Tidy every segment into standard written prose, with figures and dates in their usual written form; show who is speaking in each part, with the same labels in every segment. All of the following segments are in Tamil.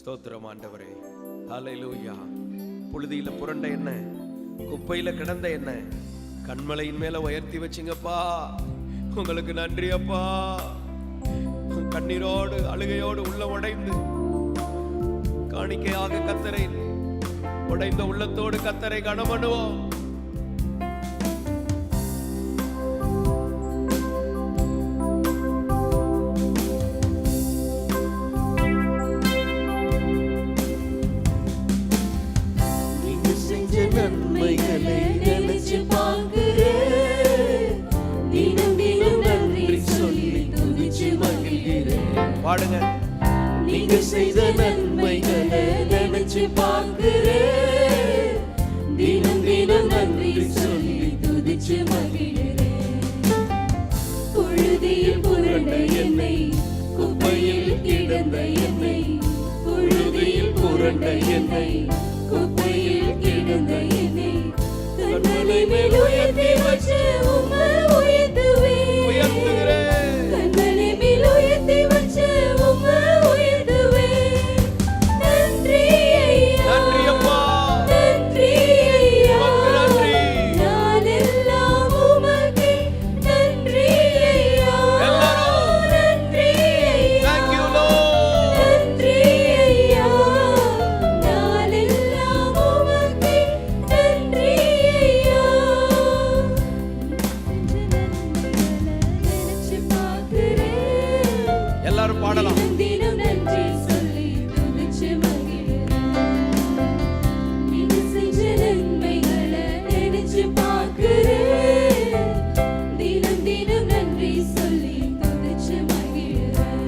Speaker 1: ஸ்தோத்திரம் ஆண்டவரே. ஹல்லேலூயா. புழுதியில புரண்ட என்ன, குப்பையில கிடந்த என்ன கண்மலையின் மேல உயர்த்தி வச்சிங்கப்பா. உங்களுக்கு நன்றி அப்பா. கண்ணீரோடு அழுகையோடு உள்ள உடைந்து காணிக்கையாக கர்த்தரை உடைந்த உள்ளத்தோடு கர்த்தரை கனமனுவோம்.
Speaker 2: நன்மைகளை நினைச்சு பார்க்கிறேன், தினம் தினம் நன்றி சொல்லி துதிச்சு மகிழ்கிறேன்.
Speaker 1: பாடுங்க.
Speaker 2: நீங்க செய்த நன்மைகளை நினைச்சு பார்க்கிறேன், தினம் தினம் நன்றி சொல்லி துதிச்சு மகிழ்கிறேன். புழுதியில் புரண்ட என்னை, குப்பையில் கிடந்த என்னை, புழுதியில் புரண்ட என்னை, குப்பையில் கிடந்த என்னை கண்மலை மேல் உயர்த்தி வச்சு உம்மை உயர்த்துவேன். கண்மலை மேல் உயர்த்தி வச்சு உம்மை உயர்த்துவேன். நன்றி ஐயா,
Speaker 1: நன்றி அப்பா,
Speaker 2: நன்றி ஐயா,
Speaker 1: நன்றி.
Speaker 2: நான் எல்லாம் உமக்கே. நன்றி ஐயா,
Speaker 1: எல்லாரும்
Speaker 2: நன்றி ஐயா,
Speaker 1: thank you Lord.
Speaker 2: நன்றி ஐயா, நான் எல்லாம் உமக்கே. நன்றி ஐயா. நினைச்சு பார்க்கிறேன்,
Speaker 1: எல்லாரும் பாடலாம்.
Speaker 2: தினம் தினம் நன்றி சொல்லி துதிச்சு மகிழ்கிறேன். நீங்க செஞ்ச நன்மைகளை நினைச்சு பார்க்கிறேன், தினம் தினம் நன்றி சொல்லி துதிச்சு மகிழ்கிறேன்.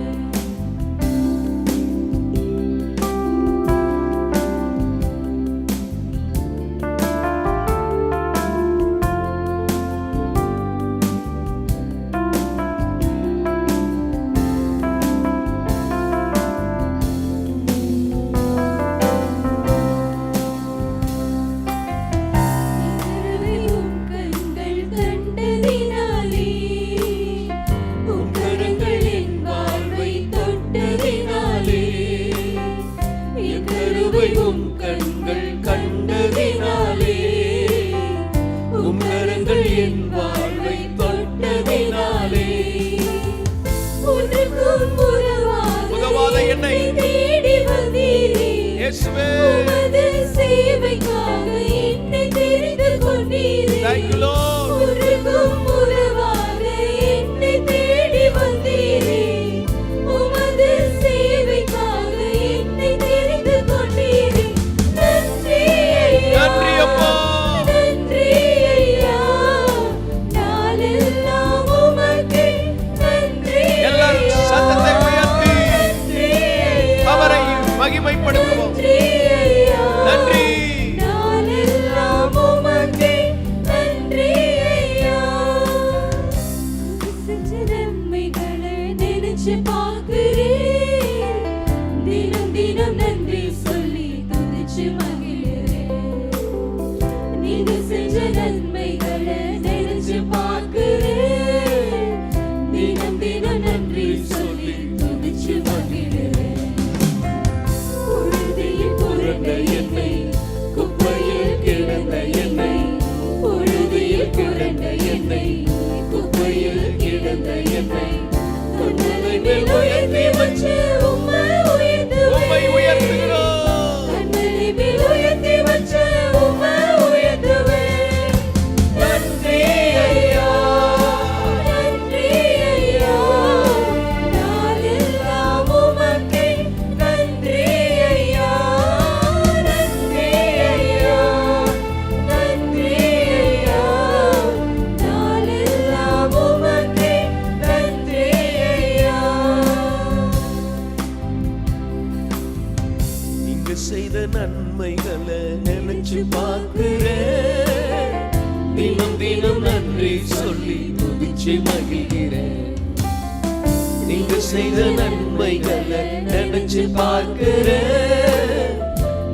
Speaker 2: உம் கண்கள் கண்டதினாலே, உம் கரங்கள் என் வாழ்வை தொட்டதினாலே, என் கருவை உம் கண்கள் கண்டதினாலே, உம் கரங்கள் என் வாழ்வை தொட்டதினாலே, ஒன்றுக்கும்
Speaker 1: உதவாத என்னை
Speaker 2: தேடி வந்தீரே.
Speaker 1: இயேசுவே,
Speaker 2: உமது சேவைக்காக என்னை தெரிந்து கொண்டீரே.
Speaker 1: thank you Lord.
Speaker 2: ஒன்றுக்கும் உதவாத என்னை தேடி வந்தீரே. உமது சேவைக்காக என்னை தெரிந்து கொண்டீரே. நன்றி ஐயா,
Speaker 1: நன்றி அப்பா.
Speaker 2: நன்றி ஐயா, நான் எல்லாம் உமக்கே. நன்றி
Speaker 1: எல்லாரும்
Speaker 2: ஐயா,
Speaker 1: சத்தத்தை உயர்த்தி
Speaker 2: நன்றி ஐயா,
Speaker 1: அவரை மகிமைப்படுத்துவோம்.
Speaker 2: நன்றி ஐயா,
Speaker 1: நன்றி.
Speaker 2: நான் எல்லாம் உமக்கே. நன்றி ஐயா. செஞ்ச நன்மைகளை நினைச்சு பார்க்கிறேன், தினம் தினம் நன்றி சொல்லி துதிச்சு மகிழ்கிறேன். நீங்க செஞ்ச நன்மைகளை நினைச்சு பார்க்கிறேன், தினம் தினம் நன்றி சொல்லி துதிச்சு மகிழ்கிறேன். புழுதியில் புரண்ட என்னை, குப்பையில் கிடந்த என்னை, புழுதியில் புரண்ட என்னை, குப்பையில் கிடந்த என்னை கண்மலை மேல் உயர்த்தி வச்சு உம்மை
Speaker 1: உம்மை
Speaker 2: உயர்த்துவேன்.
Speaker 1: உயர்த்துகிறோம்.
Speaker 2: கண்மலை மேல் உயர்த்தி வச்சு உம்மை உயர்த்துவேன். நன்றி ஐயா, நன்றி ஐயா, நான் எல்லாம் உமக்கே. நன்றி ஐயா, நன்றி ஐயா, நன்றி ஐயா, நான் எல்லாம் உமக்கே. நன்றி ஐயா.
Speaker 1: நீங்க செய்த நன்மைகளை நினைச்சு பார்க்கிறேன், தினம் தினம் நன்றி சொல்லி துதிச்சு மகிழ்கிறேன். நீங்க செய்த நன்மைகளை நினைச்சு பார்க்கிறேன்,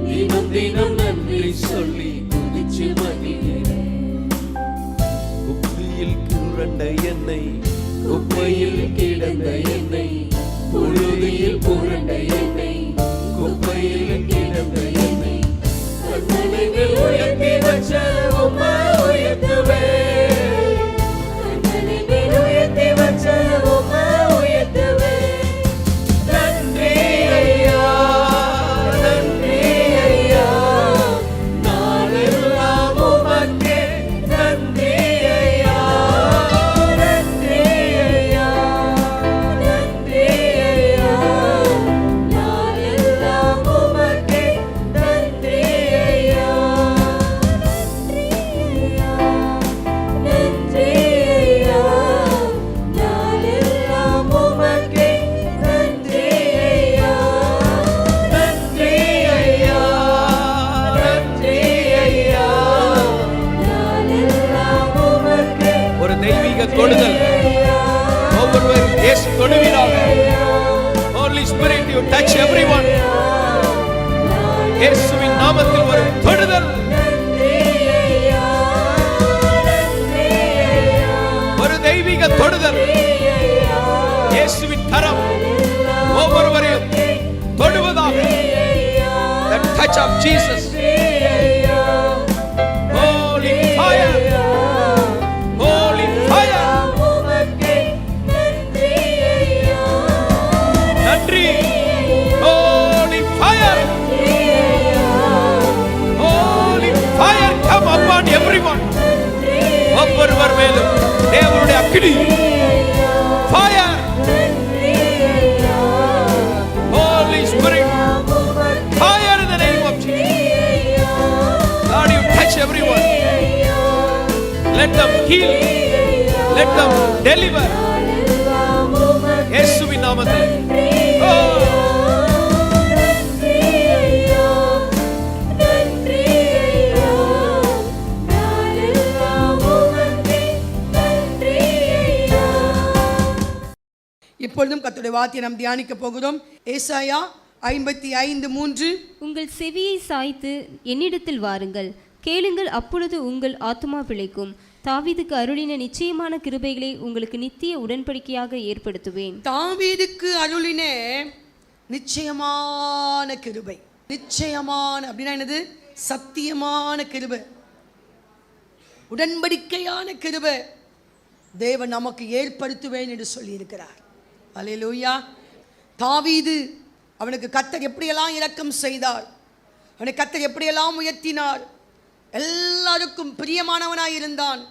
Speaker 1: தினம் தினம் நன்றி சொல்லி துதிச்சு மகிழ்கிறேன். குப்பையில் புரண்ட என்னை, குப்பையில் கிடந்த என்னை, புழுதியில் புரண்ட என்னை, குப்பை
Speaker 2: கண்மலையில் உயர்த்தி வச்ச உம்மை உயர்த்துவேன். கண்மலையில் உயர்த்தி வச்ச உம்மை உயர்த்துவேன். நன்றி ஐயா, நன்றி ஐயா, நாளெல்லாம் உமக்கே நன்றி ஐயா. நன்றி ஐயா, நன்றி ஐயா, நாளெல்லாம் உமக்கே நன்றி ஐயா. நன்றி ஐயா, நாளெல்லாம் உமக்கே நன்றி ஐயா. நன்றி ஐயா, நன்றி ஐயா, நாளெல்லாம் உமக்கே
Speaker 1: ஒரு தெய்வீக தொடுதல் ஒவ்வொருவரும் இயேசு தொடுவீராக. Holy Spirit, you touch everyone. இயேசுவின் நாமத்தில் ஒரு தொடுதல், ஒரு தெய்வீக தொடுதல். இயேசுவின் கரம் ஒவ்வொருவரையும் தொடுவதாக. The touch of Jesus. Holy fire, holy fire. நன்றி. Holy fire, holy fire come upon everyone. ஒவ்வொருவர் மேலும் தேவனுடைய அக்கினி, fire, Holy Spirit, fire in the name of Jesus. Lord, you touch everyone. Let them heal, let them deliver. இயேசுவின் நாமத்தில். Oh.
Speaker 3: இப்பொழுதும் கர்த்தருடைய வார்த்தையை நாம் தியானிக்க போகிறோம். ஏசாயா 55:3.
Speaker 4: உங்கள் செவியை சாய்த்து என்னிடத்தில் வாருங்கள், கேளுங்கள், அப்பொழுது உங்கள் ஆத்துமா பிழைக்கும். தாவீதுக்கு அருளின நிச்சயமான கிருபைகளை உங்களுக்கு நித்திய உடன்படிக்கையாக ஏற்படுத்துவேன்.
Speaker 3: தாவீதுக்கு அருளின நிச்சயமான கிருபை. நிச்சயமான அப்படின்னா என்னது? சத்தியமான கிருபை, உடன்படிக்கையான கிருபை தேவன் நமக்கு ஏற்படுத்துவேன் என்று சொல்லி இருக்கிறார். அல்லேலூயா. தாவீது, அவனுக்கு கர்த்தர் எப்படியெல்லாம் இரக்கம் செய்தார், அவனை கர்த்தர் எப்படியெல்லாம் உயர்த்தினார், எல்லாருக்கும் பிரியமானவனாய் இருந்தான்.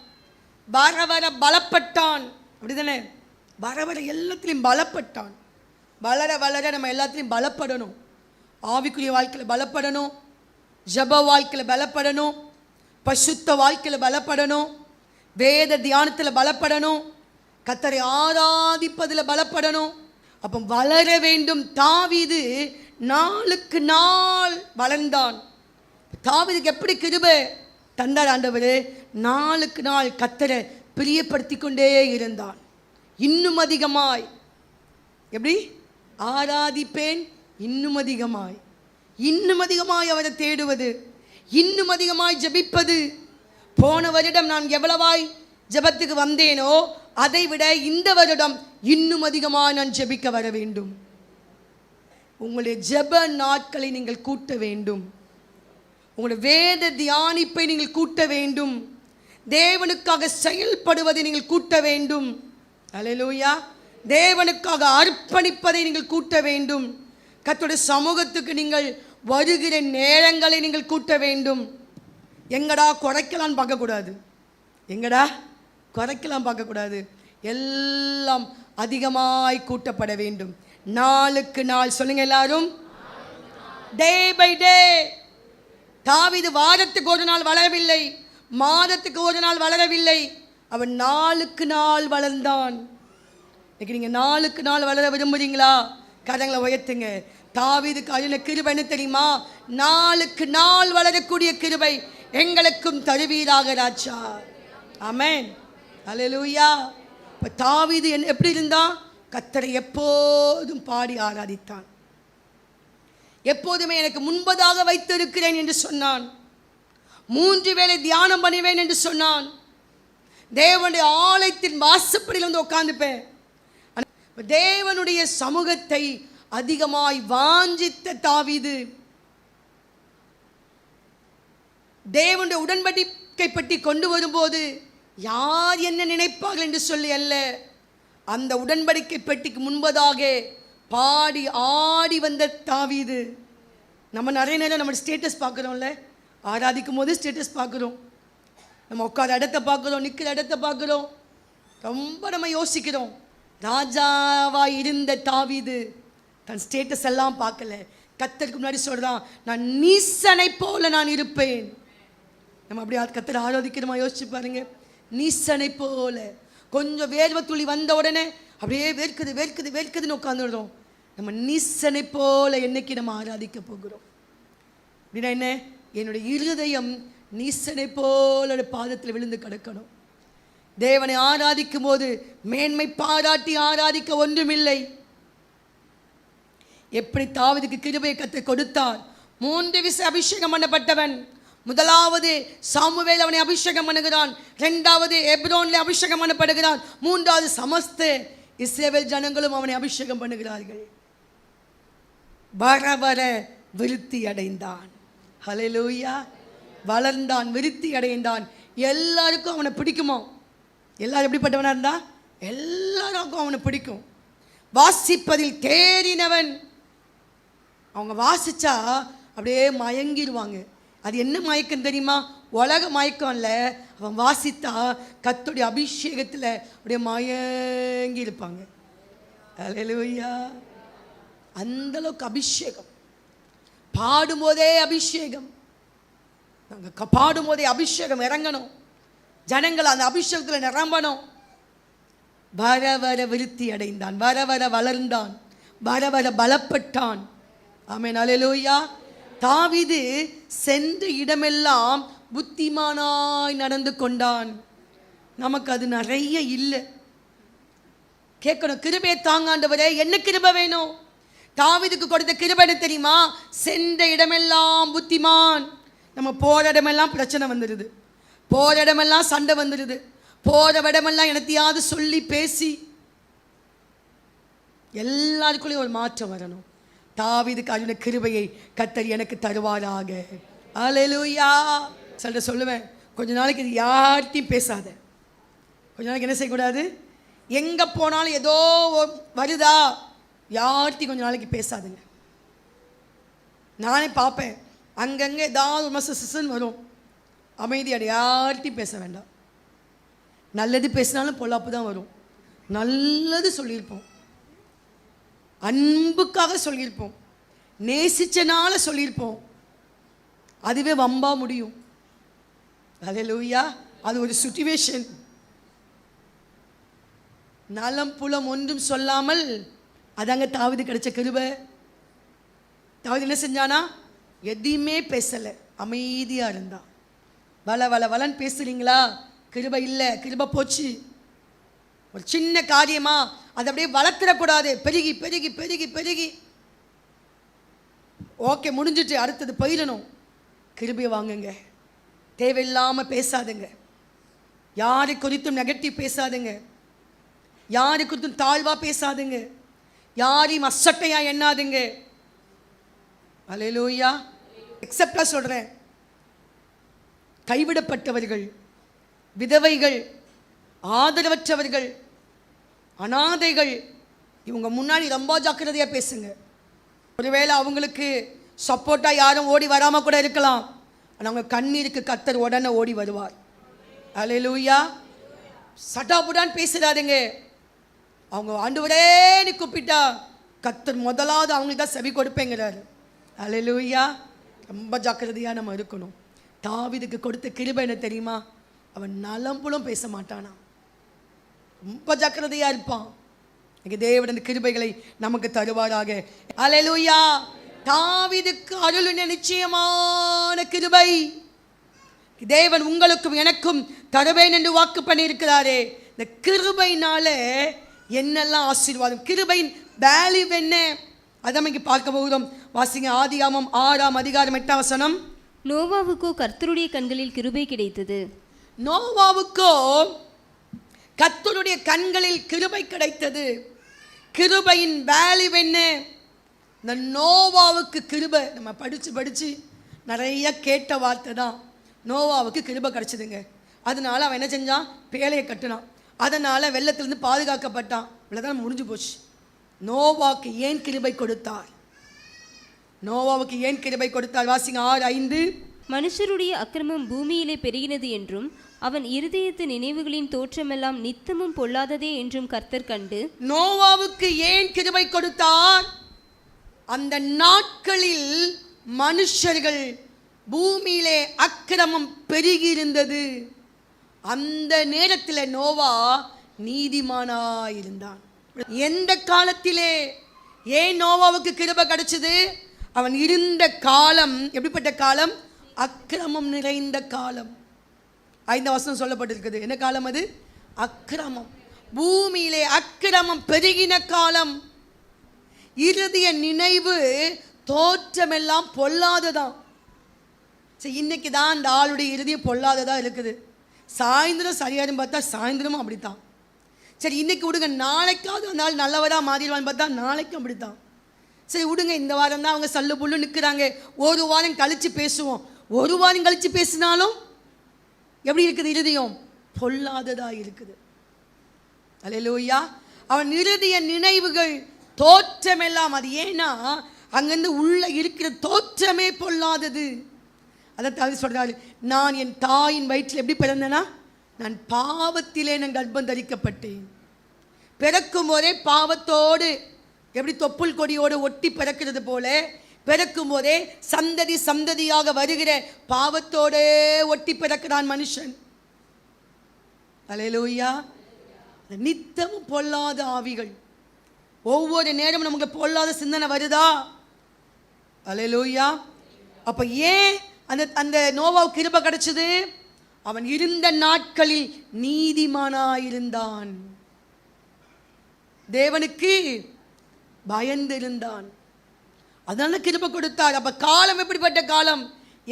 Speaker 3: வர வர பலப்பட்டான். அப்படிதானே? வர வர எல்லாத்திலையும் பலப்பட்டான். வளர வளர நம்ம எல்லாத்திலையும் பலப்படணும். ஆவிக்குரிய வாழ்க்கையில் பலப்படணும், ஜப வாழ்க்கையில் பலப்படணும், பசுத்த வாழ்க்கையில் பலப்படணும், வேத தியானத்தில் பலப்படணும், கர்த்தரை ஆராதிப்பதில் பலப்படணும். அப்போ வளர வேண்டும். தாவீது நாளுக்கு நாள் வளர்ந்தான். தாவீதுக்கு எப்படி கிருபை தந்தார் ஆண்டவர்? நாளுக்கு நாள் கர்த்தரை பிரியப்படுத்தி கொண்டே இருந்தான். இன்னும் அதிகமாய் எப்படி ஆராதிப்பேன், இன்னும் அதிகமாய், இன்னும் அதிகமாய் அவரை தேடுவது, இன்னும் அதிகமாய் ஜெபிப்பது. போன வருடம் நான் எவ்வளவாய் ஜெபத்துக்கு வந்தேனோ அதை விட இந்த வருடம் இன்னும் அதிகமாக நான் ஜெபிக்க வர வேண்டும். உங்களுடைய ஜெப நாட்களை நீங்கள் கூட்ட வேண்டும். உங்களுடைய வேத தியானிப்பை நீங்கள் கூட்ட வேண்டும். தேவனுக்காக செயல்படுவதை நீங்கள் கூட்ட வேண்டும். அல்லேலூயா. தேவனுக்காக அர்ப்பணிப்பதை நீங்கள் கூட்ட வேண்டும். கர்த்தருடைய சமூகத்துக்கு நீங்கள் வருகிற நேரங்களை நீங்கள் கூட்ட வேண்டும். எங்கடா குறைக்கலான்னு பார்க்கக்கூடாது, எங்கடா குறைக்கலாம் பார்க்கக்கூடாது. எல்லாம் அதிகமாய் கூட்டப்பட வேண்டும். நாளுக்கு நாள் சொல்லுங்க எல்லாரும், டே பை டே. தாவீது வாரத்துக்கு ஒரு நாள் வளரவில்லை, மாதத்துக்கு ஒரு நாள் வளரவில்லை, அவன் நாளுக்கு நாள் வளர்ந்தான். இன்னைக்கு நீங்க நாளுக்கு நாள் வளர விரும்புறீங்களா? கரங்களை உயர்த்துங்க. தாவீதுக்கு அருளின கிருபை என்ன தெரியுமா? நாளுக்கு நாள் வளரக்கூடிய கிருபை எங்களுக்கும் தருவீராக ராஜா. ஆமென். அல்லேலூயா. இப்போ தாவீது எப்படி இருந்தான்? கர்த்தரை எப்போதும் பாடி ஆராதித்தான். எப்போதுமே எனக்கு முன்பதாக வைத்திருக்கிறேன் என்று சொன்னான். 3 வேளை தியானம் பண்ணுவேன் என்று சொன்னான். தேவனுடைய ஆலயத்தின் வாசப்படியில் வந்து உட்கார்ந்துப்பேன். தேவனுடைய சமூகத்தை அதிகமாய் வாஞ்சித்த தாவீது தேவனுடைய உடன்படிக்கை பெட்டி கொண்டு வரும்போது யார் என்ன நினைப்பார்கள் என்று சொல்லி அல்ல, அந்த உடன்படிக்கை பெட்டிக்கு முன்பதாக பாடி ஆடி வந்த தாவீது. நம்ம நிறைய நேரம் நம்ம ஸ்டேட்டஸ் பார்க்குறோம்ல, ஆராதிக்கும் போது ஸ்டேட்டஸ் பார்க்குறோம், நம்ம உட்கார இடத்த பார்க்குறோம், நிற்கிற இடத்த பார்க்குறோம், ரொம்ப நம்ம யோசிக்கிறோம். ராஜாவாக இருந்த தாவீது தன் ஸ்டேட்டஸ் எல்லாம் பார்க்கல. கர்த்தருக்கு முன்னாடி சொல்கிறான், நான் நீசனை போல நான் இருப்பேன். நம்ம அப்படியே கர்த்தரை ஆராதிக்கிறோமா? யோசிச்சு பாருங்க. நீசனை போல கொஞ்சம் வேர்வை துளி வந்த உடனே அப்படியே வேர்க்குது வேர்க்குது வேர்க்குதுன்னு உட்காந்துடுறோம். நம்ம நீசனை போல என்னைக்கு நம்ம ஆராதிக்க போகிறோம் அப்படின்னா என்ன? என்னுடைய இருதயம் நீசனை போல பாதத்தில் விழுந்து கிடக்கணும். தேவனை ஆராதிக்கும் போது மேன்மை பாராட்டி ஆராதிக்க ஒன்றுமில்லை. எப்படி தாவீதுக்கு கிருபையை கர்த்தர் கொடுத்தார். 3 விசை அபிஷேகம் பண்ணப்பட்டவன். முதலாவது சாமுவேல் அவனை அபிஷேகம் பண்ணுகிறான், 2வது எப்ரோனில் அபிஷேகம் பண்ணப்படுகிறான், 3வது சமஸ்த இஸ்ரவேல் ஜனங்களும் அவனை அபிஷேகம் பண்ணுகிறார்கள். வர வர விருத்தி அடைந்தான். ஹல்லேலூயா. வளர்ந்தான், விருத்தி அடைந்தான். எல்லாருக்கும் அவனை பிடிக்குமா? எல்லாரும் எப்படிப்பட்டவனாக இருந்தா? எல்லாருக்கும் அவனை பிடிக்கும். வாசிப்பதில் தேறினவன். அவங்க வாசிச்சா அப்படியே மயங்கிடுவாங்க. அது என்ன மயக்கம் தெரியுமா? உலக மயக்கம் இல்லை. அவன் வாசித்தா கர்த்தருடைய அபிஷேகத்தில் அப்படியே மயங்கி இருப்பாங்க. ஹல்லேலூயா. அந்த அளவுக்கு அபிஷேகம். பாடும்போதே அபிஷேகம். நாங்கள் பாடும்போதே அபிஷேகம் இறங்கணும். ஜனங்கள் அந்த அபிஷேகத்தில் நிரம்பணும். வர வர விருத்தி அடைந்தான், வர வர வளர்ந்தான், வர வர பலப்பட்டான். ஆமென். அல்லேலூயா. தாவீது சென்ற இடமெல்லாம் புத்திமானாய் நடந்து கொண்டான். நமக்கு அது நிறைய இல்லை. கேட்கணும், கிருபையை தாங்காண்டவரே என்ன கிருபை வேணும்? தாவீதுக்கு கொடுத்த கிருபை என்ன தெரியுமா? சென்ற இடமெல்லாம் புத்திமான். நம்ம போகிற இடமெல்லாம் பிரச்சனை வந்துடுது, போகிற இடமெல்லாம் சண்டை வந்துடுது, போகிற இடமெல்லாம் எனத்தையாவது சொல்லி பேசி எல்லாருக்குள்ளேயும் ஒரு மாற்றம் வரணும். தாவீதுக்கு அதின கிருபையை கர்த்தர் எனக்கு தருவாராக. அல்லேலூயா. சொல்லுவேன், கொஞ்ச நாளைக்கு இது யார்கிட்டையும் பேசாத. கொஞ்ச நாளைக்கு என்ன செய்யக்கூடாது? எங்கே போனாலும் ஏதோ வருதா, யார்கிட்டையும் கொஞ்ச நாளைக்கு பேசாதுங்க. நானே பார்ப்பேன், அங்கங்கே ஏதாவது ஒரு மசன்னு வரும். அமைதியாடு, யார்கிட்டையும் பேச வேண்டாம். நல்லது பேசினாலும் பொல்லாப்பு தான் வரும். நல்லது சொல்லியிருப்போம், அன்புக்காக சொல்லியிருப்போம், நேசிச்சனால சொல்லியிருப்போம், அதுவே வம்பா முடியும். அல்லேலூயா. அது ஒரு சிச்சுவேஷன். நலம் புலம் ஒன்றும் சொல்லாமல், அதாங்க தாவீது கிடைச்ச கிருபை. தாவீது என்ன செஞ்சானா? எதையுமே பேசலை, அமைதியாக இருந்தான். வள வள வளன்னு பேசுறீங்களா? கிருபை இல்லை, கிருபை போச்சு. ஒரு சின்ன காரியமா அதை அப்படியே வளர்த்துடக்கூடாது. பெருகி பெருகி பெருகி பெருகி ஓகே முடிஞ்சிட்டு அடுத்தது போயிடணும். கிருபையை வாங்குங்க. தேவையில்லாமல் பேசாதுங்க. யாரை குறித்தும் நெகட்டிவ் பேசாதுங்க. யாரை குறித்தும் தாழ்வாக பேசாதுங்க. யாரையும் அசட்டையாக எண்ணாதுங்க. அல்லேலூயா. எக்ஸப்டா சொல்கிறேன், கைவிடப்பட்டவர்கள், விதவைகள், ஆதரவற்றவர்கள், அனாதைகள், இவங்க முன்னாடி ரொம்ப ஜாக்கிரதையாக பேசுங்க. ஒருவேளை அவங்களுக்கு சப்போர்ட்டாக யாரும் ஓடி வராமல் கூட இருக்கலாம். ஆனால் அவங்க கண்ணீருக்கு கர்த்தர் உடனே ஓடி வருவார். அல்லேலூயா. சட்டாபுடான்னு பேசுறாதுங்க. அவங்க ஆண்டவரேன்னு கூப்பிட்டா கர்த்தர் முதலாவது அவங்களுக்கு தான் செவி கொடுப்பேங்கிறாரு. அல்லேலூயா. ரொம்ப ஜாக்கிரதையாக நம்ம இருக்கணும். தாவீதுக்கு கொடுத்த கிருபை என்ன தெரியுமா? அவன் நலம்புலம் பேச மாட்டானா, ரொம்ப ஜாக்கிரதையாக இருப்பான். இங்கே தேவன் கிருபைகளை நமக்கு தருவாராக. அல்லேலூயா. தாவீதுக்கு அருளின நிச்சயமான கிருபை தேவன் உங்களுக்கும் எனக்கும் தருவேன் என்று வாக்கு பண்ணியிருக்கிறாரே. இந்த கிருபையினால என்னெல்லாம் ஆசீர்வாதம், கிருபையின் வேல்யூ என்ன, அதை நம்ம இங்கே பார்க்க போகிறோம். வாசிங்க ஆதியாகமம் 6ஆம் அதிகாரம் 8ஆம் வசனம்.
Speaker 4: நோவாவுக்கோ கர்த்தருடைய கண்களில் கிருபை கிடைத்தது.
Speaker 3: நோவாவுக்கோ கர்த்தருடைய கண்களில் கிருபை கிடைத்தது. கிருபையின் வேல்யூ என்ன? இந்த நோவாவுக்கு கிருபை நம்ம படித்து படித்து நிறைய கேட்ட வார்த்தை தான். நோவாவுக்கு கிருபை கிடச்சிதுங்க. அதனால அவன் என்ன செஞ்சான்? பேழையை கட்டினான். அதனால் வெள்ளத்திலிருந்து பாதுகாக்கப்பட்டான். இவ்வளோதான் முடிஞ்சு போச்சு. நோவாவுக்கு ஏன் கிருபை கொடுத்தார்? நோவாவுக்கு ஏன் கிருபை கொடுத்தார்? வாசிங்க 6:5.
Speaker 4: மனுஷருடைய அக்கிரமம் பூமியிலே பெருகினது என்றும் அவன் இருதயத்து நினைவுகளின் தோற்றமெல்லாம் நித்தமும் பொல்லாததே என்றும் கர்த்தர் கண்டு.
Speaker 3: நோவாவுக்கு ஏன் கிருபை கொடுத்தார்? அந்த நாட்களில் மனுஷர்கள் பூமியிலே அக்கிரமம் பெருகி இருந்தது. அந்த நேரத்தில் நோவா நீதிமானாயிருந்தான். எந்த காலத்திலே ஏன் நோவாவுக்கு கிருபை கிடைச்சது? அவன் இருந்த காலம் எப்படிப்பட்ட காலம்? அக்கிரமம் நிறைந்த காலம். 5 வசனம் சொல்லப்பட்டிருக்குது. என்ன காலம் அது? அக்கிரமம். பூமியிலே அக்கிரமம் பெருகின காலம். இறுதிய நினைவு தோற்றமெல்லாம் பொல்லாததான். சரி, இன்னைக்கு தான் அந்த ஆளுடைய இறுதியம் பொல்லாததா இருக்குது. சாயந்தரம் சரியாரும் பார்த்தா சாயந்தரமும் அப்படித்தான். சரி, இன்னைக்கு விடுங்க, நாளைக்காவது அந்த நாள் நல்லவராக மாறிடுவான்னு பார்த்தா நாளைக்கும் அப்படித்தான். சரி விடுங்க, இந்த வாரம் தான் அவங்க சல்லு புல்லு நிற்கிறாங்க, ஒரு வாரம் கழித்து பேசுவோம். ஒரு வாரம் கழித்து பேசினாலும் எப்படி இருக்குது? இருதயம் பொல்லாததாக இருக்குது. அல்லேலூயா. அவன் இறுதிய நினைவுகள் தோற்றமெல்லாம், அது ஏன்னா அங்கேருந்து உள்ள இருக்கிற தோற்றமே பொல்லாதது. அதை தவிர சொல்கிறாரு, நான் என் தாயின் வயிற்றில் எப்படி பிறந்தேனா? நான் பாவத்திலே நான் கர்ப்பம் தரிக்கப்பட்டேன். பிறக்கும் போதே பாவத்தோடு, எப்படி தொப்புள் கொடியோடு ஒட்டி பிறக்கிறது போல பிறக்கும் போதே சந்ததி சந்ததியாக வருகிற பாவத்தோடே ஒட்டி பிறக்கிறான் மனுஷன். அல்லேலூயா. நித்தமும் பொல்லாத ஆவிகள். ஒவ்வொரு நேரமும் நமக்கு பொல்லாத சிந்தனை வருதா? அல்லேலூயா. அப்போ ஏன் அந்த நோவாவுக்கு கிருபை கிடைச்சது? அவன் இருந்த நாட்களில் நீதிமானாயிருந்தான். தேவனுக்கு பயந்திருந்தான். அதனால கிருபை கொடுத்தார். அப்போ காலம் எப்படிப்பட்ட காலம்?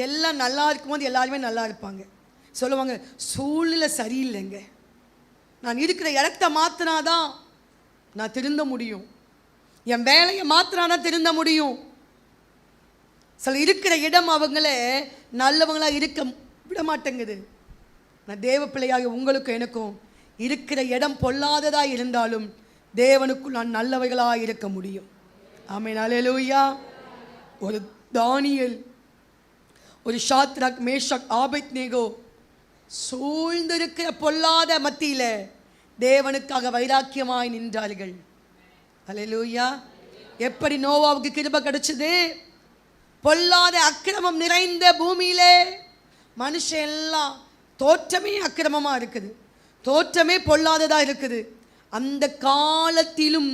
Speaker 3: எல்லாம் நல்லா இருக்கும்போது எல்லாருமே நல்லா இருப்பாங்க. சொல்லுவாங்க, சூழ்நிலை சரியில்லைங்க, நான் இருக்கிற இடத்த மாற்றினாதான் நான் திருந்த முடியும், என் வேலையை மாற்றினாதான் திருந்த முடியும். சில இருக்கிற இடம் அவங்கள நல்லவங்களாக இருக்க விட மாட்டேங்குது. நான் தேவ பிள்ளையாக உங்களுக்கும் எனக்கும் இருக்கிற இடம் பொல்லாததாக இருந்தாலும் தேவனுக்குள் நான் நல்லவைகளாக இருக்க முடியும். ஆமென். அல்லேலூயா. ஒரு தானியேல், ஒரு ஷாத்ராக், மேஷாக், ஆபேத்நேகோ சூழ்ந்திருக்கிற பொல்லாத மத்தியில் தேவனுக்காக வைராக்கியமாய் நின்றார்கள். அல்லேலூயா. எப்படி நோவாவுக்கு கிருபை கிடைச்சது? பொல்லாத அக்கிரமம் நிறைந்த பூமியிலே மனுஷன் எல்லாம் தோற்றமே அக்கிரமமாக இருக்குது, தோற்றமே பொல்லாததாக இருக்குது. அந்த காலத்திலும்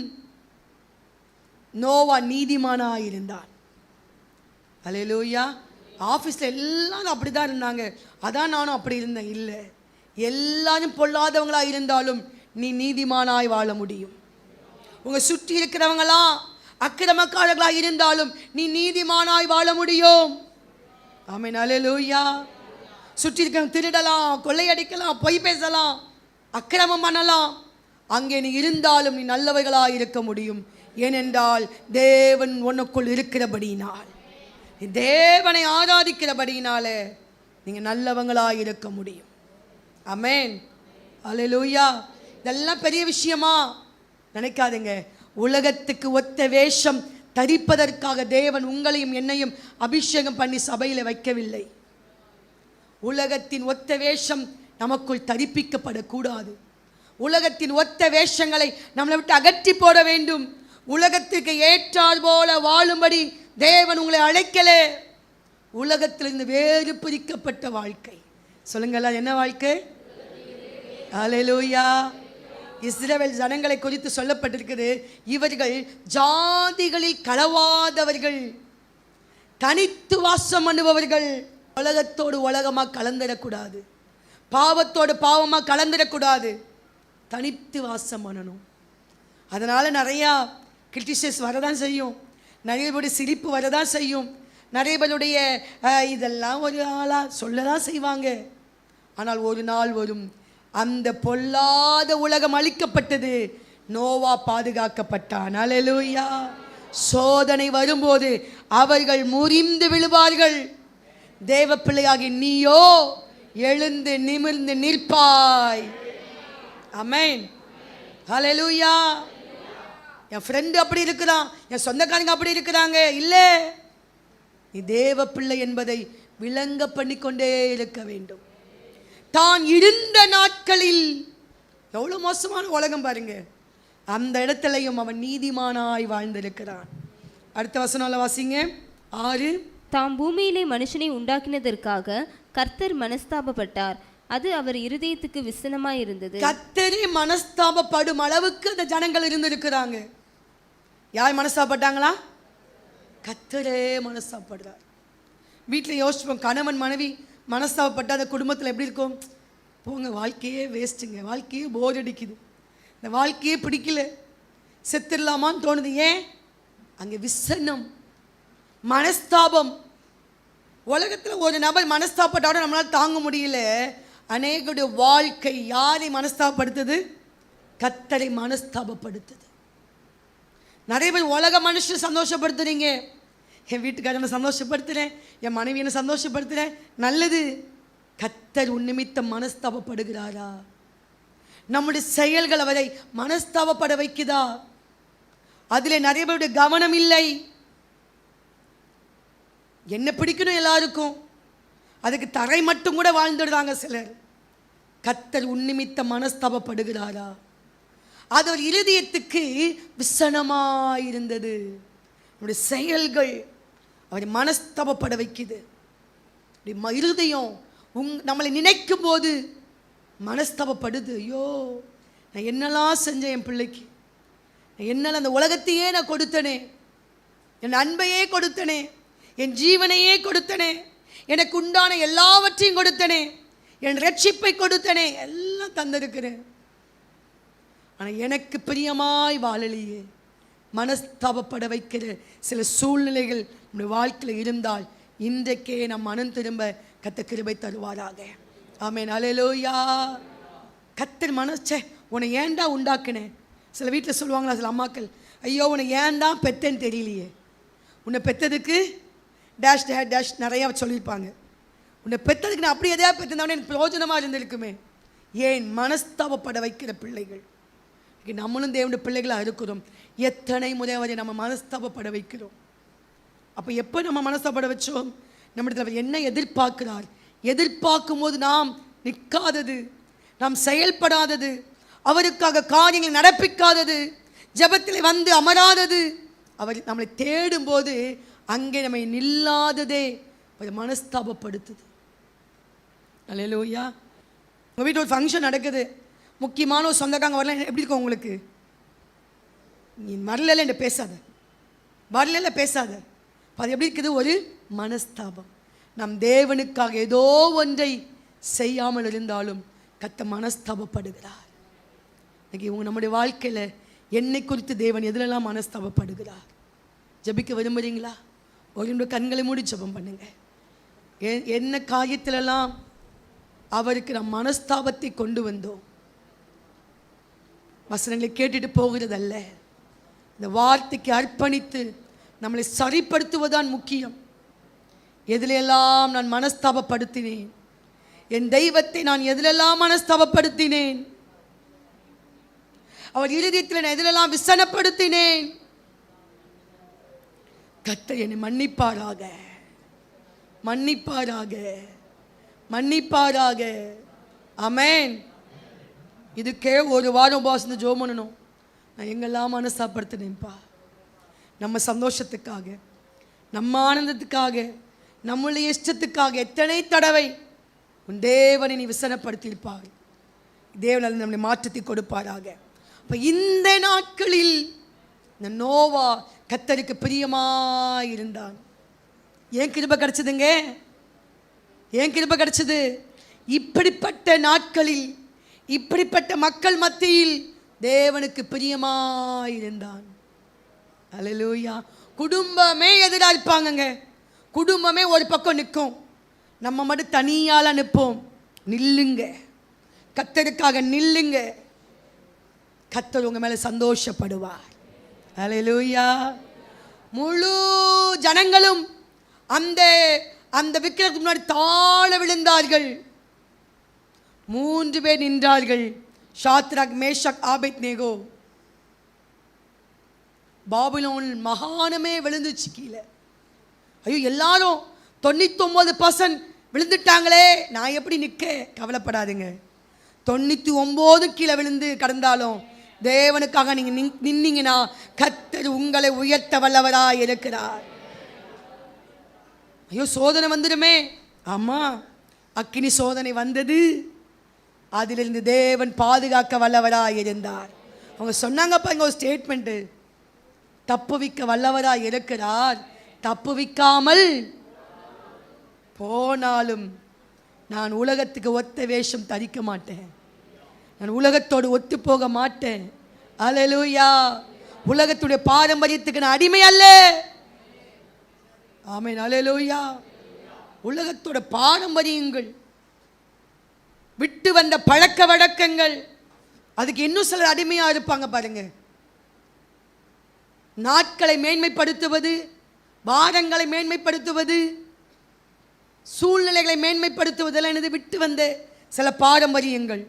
Speaker 3: நோவா நீதிமானாக இருந்தான். அல்லேலூயா. ஆஃபீஸில் எல்லாரும் அப்படி தான் இருந்தாங்க, அதான் நானும் அப்படி இருந்தேன். இல்லை, எல்லாரும் பொல்லாதவங்களாக இருந்தாலும் நீ நீதிமானாய் வாழ முடியும். உங்கள் சுற்றி இருக்கிறவங்களாம் அக்கிரமக்காரர்களாக இருந்தாலும் நீ நீதிமானாய் வாழ முடியும். ஆமென். அல்லேலூயா. சுற்றி இருக்க திருடலாம், கொள்ளையடிக்கலாம், பொய் பேசலாம், அக்கிரமம் பண்ணலாம். அங்கே நீ இருந்தாலும் நீ நல்லவைகளாக இருக்க முடியும். ஏனென்றால் தேவன் உனக்குள் இருக்கிறபடியினால், நீ தேவனை ஆராதிக்கிறபடியினால நீங்கள் நல்லவங்களாக இருக்க முடியும். ஆமென். அல்லேலூயா. இதெல்லாம் பெரிய விஷயமா நினைக்காதுங்க. உலகத்துக்கு ஒத்த வேஷம் தரிப்பதற்காக தேவன் உங்களையும் என்னையும் அபிஷேகம் பண்ணி சபையில் வைக்கவில்லை. உலகத்தின் ஒத்த வேஷம் நமக்குள் தரிப்பிக்கப்படக்கூடாது. உலகத்தின் ஒத்த வேஷங்களை நம்மளை விட்டு அகற்றி போட வேண்டும். உலகத்துக்கு ஏற்றால் போல வாழும்படி தேவன் உங்களை அழைக்கலே. உலகத்திலிருந்து வேறு பிரிக்கப்பட்ட வாழ்க்கை. சொல்லுங்களா, என்ன வாழ்க்கை? அல்லேலூயா. இஸ்ரவேல் ஜனங்களை குறித்து சொல்லப்பட்டிருக்கிறது, இவர்கள் ஜாதிகளில் களவாதவர்கள், தனித்து வாசம் பண்ணுபவர்கள். உலகத்தோடு உலகமாக கலந்துடக்கூடாது, பாவத்தோடு பாவமாக கலந்துடக்கூடாது, தனித்து வாசம் பண்ணணும். அதனால் நிறையா கிரிட்டிசைஸ் வரதான் செய்யும், நிறைய பேருடைய சிரிப்பு வரதான் செய்யும், நிறைய பேருடைய இதெல்லாம் ஒரு ஆளாக சொல்லதான் செய்வாங்க. ஆனால் ஒரு நாள் வரும், அந்த பொல்லாத உலகம் அழிக்கப்பட்டது, நோவா பாதுகாக்கப்பட்டான். அல்லேலூயா. சோதனை வரும்போது அவர்கள் முறிந்து விழுவார்கள். தேவ பிள்ளையாகி நீயோ எழுந்து நிமிர்ந்து நிற்பாய். ஆமென். ஹல்லேலூயா. என் ஃப்ரெண்டு அப்படி இருக்கிறான், என் சொந்தக்காரங்க அப்படி இருக்கிறாங்க. இல்லை, நீ தேவ பிள்ளை என்பதை விளங்க பண்ணிக்கொண்டே இருக்க வேண்டும். தான் இருந்த நாட்களில் எவ்வளோ மோசமான உலகம் பாருங்க, அந்த இடத்துலையும் அவன் நீதிமானாய் வாழ்ந்திருக்கிறான். அடுத்த வசனம் வாசிங்க 6.
Speaker 4: தாம் பூமியிலே மனுஷனை உண்டாக்கினதற்காக கர்த்தர் மனஸ்தாபப்பட்டார், அது அவர் இருதயத்துக்கு விசனமாய் இருந்தது.
Speaker 3: கர்த்தரே மனஸ்தாபப்படும் அளவுக்கு அந்த ஜனங்கள் இருந்திருக்கிறாங்க. யார் மனஸ்தாபப்பட்டாங்களா? கர்த்தரே மனஸ்தாபப்படுறார். வீட்டில் யோசிப்போம், கணவன் மனைவி மனஸ்தாபப்பட்ட அந்த குடும்பத்தில் எப்படி இருக்கும்? போங்க, வாழ்க்கையே வேஸ்ட்டுங்க, வாழ்க்கையே போர் அடிக்குது, இந்த வாழ்க்கையே பிடிக்கல, செத்துடலாமான்னு தோணுது. ஏன்? அங்கே விசனம், மனஸ்தாபம். உலகத்தில் ஒரு நபர் மனஸ்தாபப்பட்டாட நம்மளால் தாங்க முடியல. அநேகருடைய வாழ்க்கை யாரை மனஸ்தாபப்படுத்துது? கர்த்தரை மனஸ்தாபப்படுத்துது. நிறைய பேர் உலக மனுஷன் சந்தோஷப்படுத்துறீங்க. என் வீட்டுக்காரனை சந்தோஷப்படுத்துகிறேன், என் மனைவியை சந்தோஷப்படுத்துகிறேன், நல்லது. கர்த்தர் உன் நிமித்தம் மனஸ்தாபப்படுகிறாரா? நம்முடைய செயல்கள் அவரை மனஸ்தாபப்பட வைக்குதா? அதில் நிறைய பேருடைய கவனம் இல்லை. என்ன பிடிக்கணும் எல்லாருக்கும், அதுக்கு தரை மட்டும் கூட வாழ்ந்துடுறாங்க சிலர். கர்த்தர் உன் நிமித்தம் மனஸ்தாபப்படுகிறாரா? அது ஒரு இருதயத்துக்கு விசனமாயிருந்தது. நம்முடைய செயல்கள் அவரை மனஸ்தாபப்பட வைக்குது. இருதயம் நம்மளை நினைக்கும் போது மனஸ்தாபப்படுது. ஐயோ, நான் என்னெல்லாம் செஞ்சேன் என் பிள்ளைக்கு, நான் என்னெல்லாம் அந்த உலகத்தையே நான் கொடுத்தனே, என் அன்பையே கொடுத்தனே, என் ஜீவனையே கொடுத்தனே, எனக்கு உண்டான எல்லாவற்றையும் கொடுத்தனே, என் ரட்சிப்பை கொடுத்தனே, எல்லாம் தந்திருக்கிறேன். ஆனால் எனக்கு பிரியமாய் வாழலையே. மனஸ்தாபப்பட வைக்கிற சில சூழ்நிலைகள் நம்முடைய வாழ்க்கையில் இருந்தால் இன்றைக்கே நம் மனம் திரும்ப கர்த்தர் கிருபை தருவாராக. ஆமென். அல்லேலூயா. கர்த்தர் மனசே உன்னை ஏன்டா உண்டாக்குனேன். சில வீட்டில் சொல்லுவாங்களா சில அம்மாக்கள், ஐயோ உன்னை ஏன்டா பெத்தேன்னு தெரியலையே, உன்னை பெற்றதுக்கு டேஷ் டேஷ் டேஷ் நிறையா சொல்லியிருப்பாங்க. உன்னை பெற்றதுக்கு நான் அப்படி எதையா பெற்றிருந்தவனே எனக்கு பிரயோஜனமாக இருந்திருக்குமே. ஏன்? மனஸ்தாபப்பட வைக்கிற பிள்ளைகள். நம்மளும் தேவனுடைய பிள்ளைகளாக இருக்கிறோம். எத்தனை முறை அவரை நம்ம மனஸ்தாபப்பட வைக்கிறோம். அப்போ எப்போ நம்ம மனஸ்தாபப்பட வச்சோம்? நம்மிடத்தில் அவர் என்ன எதிர்பார்க்கிறார்? எதிர்பார்க்கும் போது நாம் நிற்காதது, நாம் செயல்படாதது, அவருக்காக காரியங்களை நடப்பிக்காதது, ஜெபத்தில் வந்து அமராதது, அவர் நம்மளை தேடும்போது அங்கே நம்மை நில்லாததே அவர் மனஸ்தாபப்படுத்துது. அல்லேலூயா. உங்கள் வீட்டில் ஒரு ஃபங்க்ஷன் நடக்குது, முக்கியமான ஒரு சொந்தக்காரங்க வரல, எப்படி இருக்கும் உங்களுக்கு? நீ வரல என்று பேசாத, வரல பேசாத. அது எப்படி இருக்குது? ஒரு மனஸ்தாபம். நம் தேவனுக்காக ஏதோ ஒன்றை செய்யாமல் இருந்தாலும் கர்த்தர் மனஸ்தாபப்படுகிறார். இன்னைக்கு நம்முடைய வாழ்க்கையில் என்னை குறித்து தேவன் எதிலெல்லாம் மனஸ்தாபப்படுகிறார்? ஜெபிக்க விரும்புகிறீங்களா? ஒரு கண்களை மூடி ஜெபம் பண்ணுங்க. என்ன காரியத்திலெல்லாம் அவருக்கு நம் மனஸ்தாபத்தை கொண்டு வந்தோம்? வசனங்களை கேட்டுட்டு போகிறதல்ல, இந்த வார்த்தைக்கு அர்ப்பணித்து நம்மளை சரிப்படுத்துவதுதான் முக்கியம். எதிலெல்லாம் நான் மனஸ்தாபப்படுத்தினேன்? என் தெய்வத்தை நான் எதிலெல்லாம் மனஸ்தாபப்படுத்தினேன்? அவர் இருதயத்தில் நான் எதிலெல்லாம் விசனப்படுத்தினேன்? கர்த்தர் என்னை மன்னிப்பாராக, மன்னிப்பாராக, மன்னிப்பாராக. ஆமென். இதுக்கே ஒரு வாரம் உபவாசம் ஜெபம் பண்ணணும். நான் எங்கெல்லாம் மனஸ்தாபப்படுத்தினேன்ப்பா, நம்ம சந்தோஷத்துக்காக, நம்ம ஆனந்தத்துக்காக, நம்மளுடைய இஷ்டத்துக்காக எத்தனை தடவை உன் தேவனை நீ விசனப்படுத்தியிருப்பார். தேவன் நம்மளை மாற்றத்தை கொடுப்பாராக. அப்போ இந்த நாட்களில் இந்த நோவா கர்த்தருக்கு பிரியமாயிருந்தான். ஏன் கிருபை கிடைச்சதுங்க? ஏன் கிருபை கிடைச்சது? இப்படிப்பட்ட நாட்களில், இப்படிப்பட்ட மக்கள் மத்தியில் தேவனுக்கு பிரியமாயிருந்தான். அல்லேலூயா. குடும்பமே எதிராக இருப்பாங்கங்க. குடும்பமே ஒரு பக்கம் நிற்கும், நம்ம மட்டும் தனியால் நிற்போம். நில்லுங்க, கர்த்தருக்காக நில்லுங்க. கர்த்தர் உங்க மேலே சந்தோஷப்படுவார். அல்லேலூயா. முழு ஜனங்களும் அந்த அந்த விக்கிரகத்துக்கு முன்னாடி தாழ விழுந்தார்கள். 3 பேர் நின்றார்கள். Shadrach, Meshach, Abednego. பாபிலோன் மகானமே விழுந்துச்சு கீழே. ஐயோ, எல்லாரும் 99% விழுந்துட்டாங்களே, நான் எப்படி நிற்க? கவலைப்படாதுங்க. 99 கீழே விழுந்து கடந்தாலும் தேவனுக்காக நீங்கள் நின்னீங்கன்னா கர்த்தர் உங்களை உயர்த்த வல்லவராய் இருக்கிறார். ஐயோ, சோதனை வந்துடுமே. ஆமாம், அக்கினி சோதனை வந்தது. அதிலிருந்து தேவன் பாதுகாக்க வல்லவராய் இருந்தார். அவங்க சொன்னாங்க பாருங்க ஒரு ஸ்டேட்மெண்ட்டு, தப்புவிக்க வல்லவராய் இருக்கிறார், தப்புவிக்காமல் போனாலும் நான் உலகத்துக்கு ஒத்த வேஷம் தரிக்க மாட்டேன், நான் உலகத்தோடு ஒத்து போக மாட்டேன். அல்லேலூயா. உலகத்துடைய பாரம்பரியத்துக்கு நான் அடிமை அல்ல. ஆமென். அல்லேலூயா. உலகத்தோட பாரம்பரியங்கள், விட்டு வந்த பழக்க வழக்கங்கள், அதுக்கு இன்னும் சிலர் அடிமையா இருப்பாங்க பாருங்க. நாட்களை மேன்மைப்படுத்துவது, வாரங்களை மேன்மைப்படுத்துவது, சூழ்நிலைகளை மேன்மைப்படுத்துவதெல்லாம் என்னது? விட்டு வந்த சில பாரம்பரியங்கள்.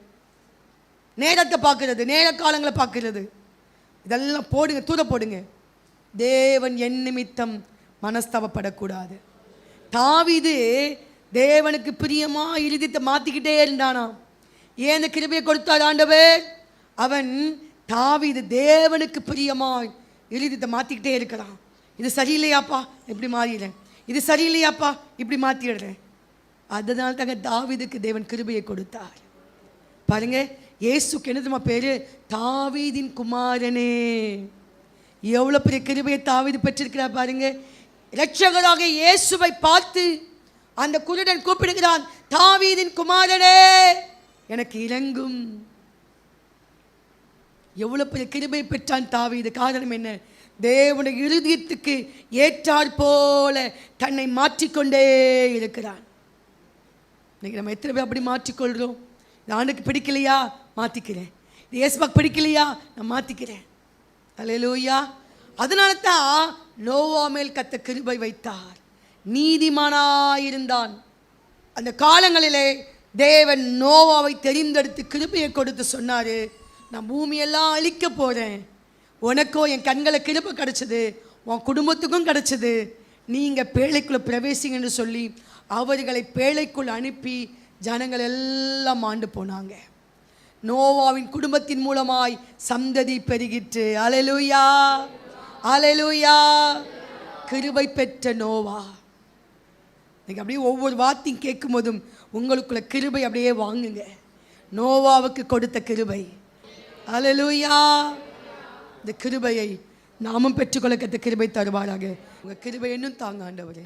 Speaker 3: நேரத்தை பார்க்கிறது, நேர காலங்களை பார்க்கிறது, இதெல்லாம் போடுங்க, தூர போடுங்க. தேவன் என் நிமித்தம் மனஸ்தாபப்படக்கூடாது. தாவீது தேவனுக்கு பிரியமா இருதயத்தை மாற்றிக்கிட்டே இருந்தானா. ஏன் இந்த கிருபையை கொடுத்தார் ஆண்டவர்? அவன் தாவீது தேவனுக்கு பிரியமாய் இருதயத்தை மாற்றிக்கிட்டே இருக்கிறான். இது சரியில்லையாப்பா, இப்படி மாறிடுறேன், இது சரியில்லையாப்பா, இப்படி மாற்றிடுறேன். அதனால தாங்க தாவீதுக்கு தேவன் கிருபையை கொடுத்தார். பாருங்க, இயேசுக்கு என்னதுமா பேரு? தாவீதின் குமாரனே. எவ்வளோ பெரிய கிருபையை தாவீது பெற்றிருக்கிறார் பாருங்க. இரட்சகராக இயேசுவை பார்த்து அந்த குருடன் கூப்பிடுகிறான், தாவீதின் குமாரனே எனக்கு இறங்கும். எவ்வளவு பெரிய கிருபை பெற்றான் தாவீது. காரணம் என்ன? தேவனுடைய இருதயத்துக்கு ஏற்றாற் போல தன்னை மாற்றிக்கொண்டே இருக்கிறான். இன்னைக்கு நம்ம எத்தனை பேர் அப்படி மாற்றிக்கொள்கிறோம்? இந்த ஆண்டுக்கு பிடிக்கலையா, மாற்றிக்கிறேன். இது இயேசுவுக்கு பிடிக்கலையா, நான் மாற்றிக்கிறேன். அல்லேலூயா. அதனால தான் நோவா மேல் கத்த கிருபை வைத்தார். நீதிமானாயிருந்தான். அந்த காலங்களிலே தேவன் நோவாவை தெரிந்தெடுத்து கிருபையை கொடுத்து சொன்னார், நான் பூமியெல்லாம் அழிக்க போகிறேன், உனக்கோ என் கண்களை கிருபை கிடச்சிது, உன் குடும்பத்துக்கும் கிடச்சிது, நீங்கள் பேழைக்குள்ளே பிரவேசிங்கன்னு சொல்லி அவர்களை பேழைக்குள் அனுப்பி ஜனங்கள் எல்லாம் ஆண்டு போனாங்க. நோவாவின் குடும்பத்தின் மூலமாய் சந்ததி பெருகிற்று. அல்லேலூயா, அல்லேலூயா. கிருபை பெற்ற நோவா. நீங்கள் அப்படியே ஒவ்வொரு வார்த்தையும் கேட்கும் போதும் உங்களுக்குள்ள கிருபை அப்படியே வாங்குங்க. நோவாவுக்கு கொடுத்த கிருபை. அல்லேலூயா. இந்த கிருபையை நாமும் பெற்றுக்கொள்ள கத்த கிருபை தருவாராக. உங்கள் கிருபை இன்னும் தாங்க ஆண்டவரே.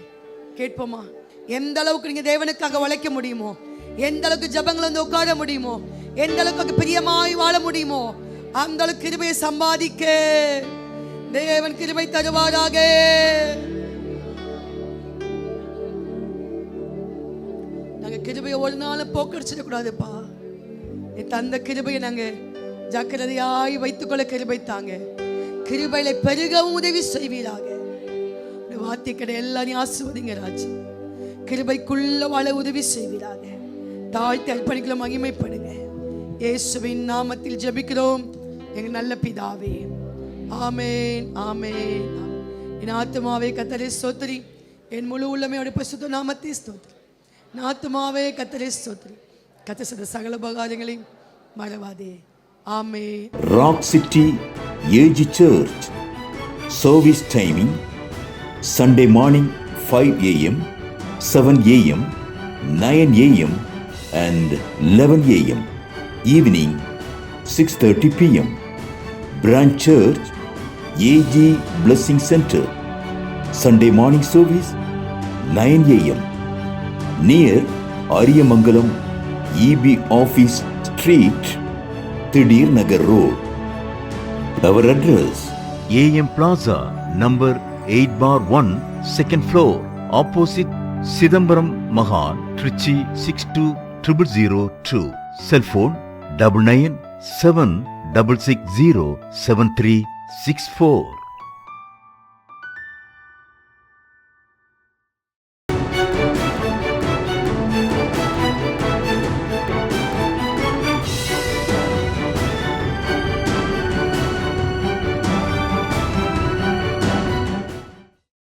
Speaker 3: கேட்போமா? எந்த அளவுக்கு நீங்கள் தேவனுக்காக உழைக்க முடியுமோ, எந்த அளவுக்கு ஜபங்கள் வந்து உட்கார முடியுமோ, எந்த அளவுக்கு பிரியமாய் வாழ முடியுமோ, அந்த அளவுக்கு கிருபையை சம்பாதிக்க தேவன் கிருபை தருவாராக. நாங்கள் கிருபையை ஒரு நாள் போக்கடிச்சிடக்கூடாதுப்பா. தந்த கிருபையை நாங்கள் ஜாக்கிரதையாய் வைத்துக்கொள்ள கிருபை தாங்க. கிருபையில பெருகவும் உதவி செய்வீராக. வார்த்தை கடை எல்லாரையும் ஆசுவதிங்க ராஜா. கிருபைக்குள்ள வாழ உதவி செய்வீராக. தாழ்த்தி அர்ப்பணிக்குள்ள மகிமைப்படுங்க. இயேசுவின் நாமத்தில் ஜெபிக்கிறோம் எங்கள் நல்ல பிதாவே. ஆமேன், ஆமேன். என் ஆத்துமாவே கர்த்தரை ஸ்தோத்திரி, என் முழு உள்ளமையோட பரிசுத்த நாமத்தை ஸ்தோத்திரி. என் ஆத்துமாவே கர்த்தரை ஸ்தோத்திரி, கர்த்தர் செய்த சகல உபகாரங்களையும் மறவாதே. ஆமென்.
Speaker 5: Rock City AG Church service timing Sunday morning 5 a.m., 7 a.m., 9 a.m. and 11 a.m. Evening 6:30 p.m. Branch Church AG Blessing Center Sunday morning service 9 a.m. near Ariyamangalam EB Office Street, Thidir Nagar Road. Our address
Speaker 6: AM Plaza, number 8/1, second floor, opposite Sidambaram Mahal, Trichy 620002. Cell phone 9976607364.